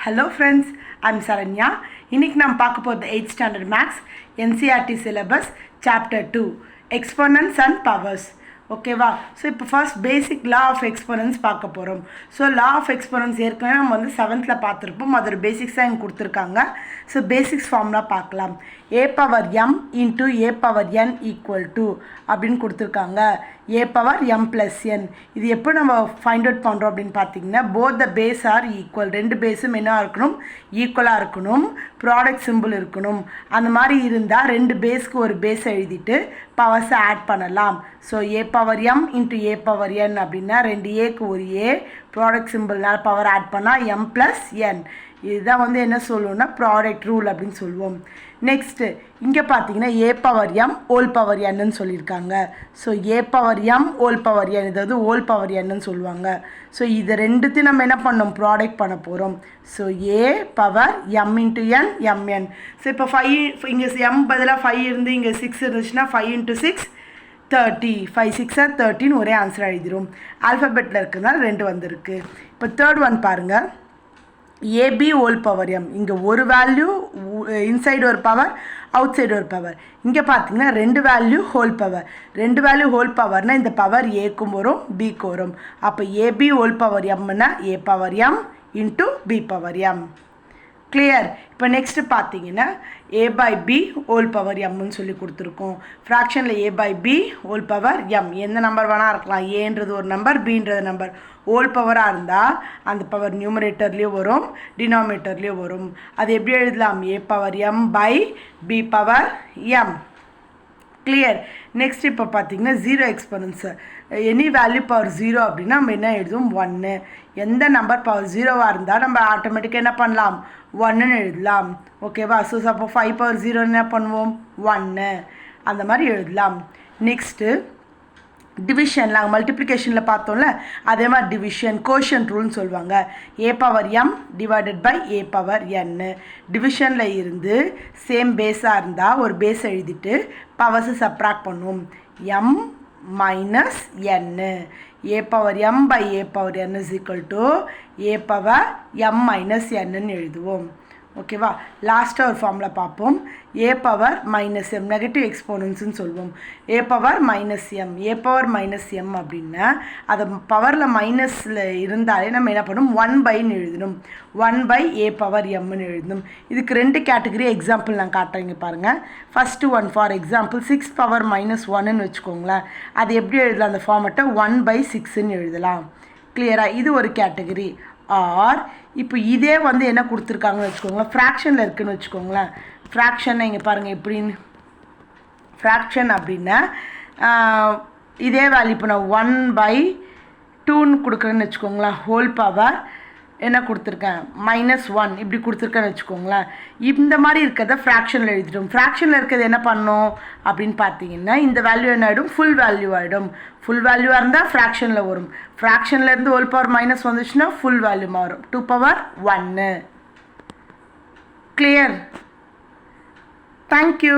Hello friends, I'm Saranya. இன்னைக்கு நாம் பார்க்க போகிறது 8th standard maths NCERT syllabus chapter 2 exponents and powers. ஓகேவா? ஸோ இப்போ first basic law of exponents பார்க்க போகிறோம். ஸோ லா ஆஃப் எக்ஸ்போனன்ஸ் ஏற்கனவே நம்ம வந்து 7th பார்த்துருப்போம். அதோட பேசிக்ஸாக இங்கே கொடுத்துருக்காங்க. ஸோ பேசிக்ஸ் ஃபார்ம்லாம் பார்க்கலாம். a power m into a power n equal to அப்படின்னு கொடுத்துருக்காங்க. a power m plus n. இது எப்போ நம்ம ஃபைண்ட் அவுட் பண்ணுறோம் அப்படின்னு பார்த்தீங்கன்னா both the base are equal. ரெண்டு பேஸும் என்ன இருக்கணும்? ஈக்குவலாக இருக்கணும். ப்ராடக்ட் சிம்பிள் இருக்கணும். அந்த மாதிரி இருந்தால் ரெண்டு பேஸ்க்கு ஒரு பேஸ் எழுதிட்டு பவர்ஸை ஆட் பண்ணலாம். So a power m into a power n அப்படின்னா ரெண்டு ஏக்கு ஒரு ஏ ப்ராடக்ட் சிம்பிள்னால் பவர் ஆட் பண்ணால் m plus n. இதுதான் வந்து என்ன சொல்லுவோம்னா ப்ராடக்ட் ரூல் அப்படின்னு சொல்லுவோம். நெக்ஸ்ட்டு இங்கே பார்த்தீங்கன்னா a power m whole power என்னன்னு சொல்லியிருக்காங்க. So a power m whole power n இதாவது ஹோல் பவர் என்னன்னு சொல்லுவாங்க. ஸோ இது ரெண்டுத்தையும் நம்ம என்ன பண்ணோம்? ப்ராடக்ட் பண்ண போகிறோம். So a power m into n mn. So இப்போ 5 இங்கே m பதிலாக 5 இருந்து இங்கே 6 இருந்துச்சுன்னா 5 into 6 30. 5 6 13 ஒரே ஆன்சர் எழுதிடும். ஆல்ஃபபெட்டில் இருக்கிறதுனால 2 வந்திருக்கு. இப்போ தேர்ட் ஒன் பாருங்கள். ab whole power m. இங்கே ஒரு வேல்யூ இன்சைடு ஒரு பவர் அவுட் சைடு ஒரு பவர். இங்கே பார்த்தீங்கன்னா ரெண்டு வேல்யூ ஹோல் பவர். ரெண்டு வேல்யூ ஹோல் பவர்னால் இந்த பவர் ஏக்கும் வரும் பிக்கு வரும். அப்போ ab ஹோல் பவர் mனா a power m into b power m. Clear? இப்போ நெக்ஸ்ட்டு பார்த்தீங்கன்னா a by b whole power எம்னு சொல்லி கொடுத்துருக்கோம். ஃப்ராக்ஷனில் a by b whole power m. எந்த நம்பர் வேணால் இருக்கலாம். ஏன்றது ஒரு நம்பர், பின்றது நம்பர். ஹோல் பவராக இருந்தால் அந்த பவர் நியூமரேட்டர்லேயும் வரும், டினாமினேட்டர்லேயும் வரும். அது எப்படி எழுதலாம்? a power m by b power m. Clear? Next இப்போ பார்த்தீங்கன்னா zero exponents. Any value power 0 அப்படின்னா நம்ம என்ன எழுதுவோம்? 1. எந்த நம்பர் பவர் 0வாக இருந்தால் நம்ம ஆட்டோமேட்டிக்காக என்ன பண்ணலாம்? 1ன்னு எழுதலாம். ஓகேவா? ஸோ அப்போ 5 பவர் 0 என்ன பண்ணுவோம்? 1 அந்த மாதிரி எழுதலாம். Next division. நாங்கள் மல்டிப்ளிகேஷனில் பார்த்தோம்ல அதே மாதிரி டிவிஷன் கோஷன்ட் ரூல்னு சொல்லுவாங்க. a power m divided by a power n. டிவிஷனில் இருந்து சேம் பேஸாக இருந்தால் ஒரு பேஸ் எழுதிட்டு பவர்ஸை சப்ராக்ட் பண்ணுவோம். m minus n. a power m by a power n is equal to a power m minus n எழுதுவோம். ஓகேவா? லாஸ்ட்டாக ஒரு ஃபார்மில் பார்ப்போம். a power minus m negative எக்ஸ்போனன்ஸ்னு சொல்லுவோம். a power minus m. a power minus m அப்படின்னா அது பவரில் மைனஸில் இருந்தாலே நம்ம என்ன பண்ணணும்? 1/ன்னு எழுதணும். 1 a பவர் mன்னு எழுதணும். இதுக்கு ரெண்டு கேட்டகரி எக்ஸாம்பிள் நான் காட்டுறேங்க பாருங்கள். First one for example 6 power minus 1ன்னு வச்சுக்கோங்களேன். அது எப்படி எழுதலாம்? அந்த ஃபார்மெட்டை 1/6ன்னு எழுதலாம். கிளியராக? இது ஒரு கேட்டகரி. ஆர் இப்போ இதே வந்து என்ன கொடுத்துருக்காங்கன்னு வச்சுக்கோங்களேன், ஃப்ராக்ஷனில் இருக்குதுன்னு வச்சுக்கோங்களேன். ஃப்ராக்ஷன் இங்கே பாருங்கள் எப்படின்னு. ஃப்ராக்ஷன் அப்படின்னா இதே வேல்யூ இப்போ நான் 1/2ன்னு கொடுக்குறேன்னு வச்சுக்கோங்களேன். ஹோல் பவர் என்ன கொடுத்துருக்கேன்? -1 இப்படி கொடுத்துருக்கேன்னு வச்சுக்கோங்களேன். இந்த மாதிரி இருக்கிறத ஃப்ராக்ஷனில் எழுதிடும். ஃப்ராக்ஷனில் இருக்கிறது என்ன பண்ணணும் அப்படின்னு பார்த்தீங்கன்னா இந்த வேல்யூ என்ன ஆகிடும்? ஃபுல் வேல்யூ ஆகிடும். ஃபுல் வேல்யூவாக இருந்தால் ஃப்ராக்ஷனில் வரும். ஃப்ராக்ஷன்லேருந்து ஹோல் பவர் மைனஸ் வந்துச்சுன்னா ஃபுல் வேல்யூ மாறும். 2 பவர் 1. கிளியர்? தேங்க்யூ.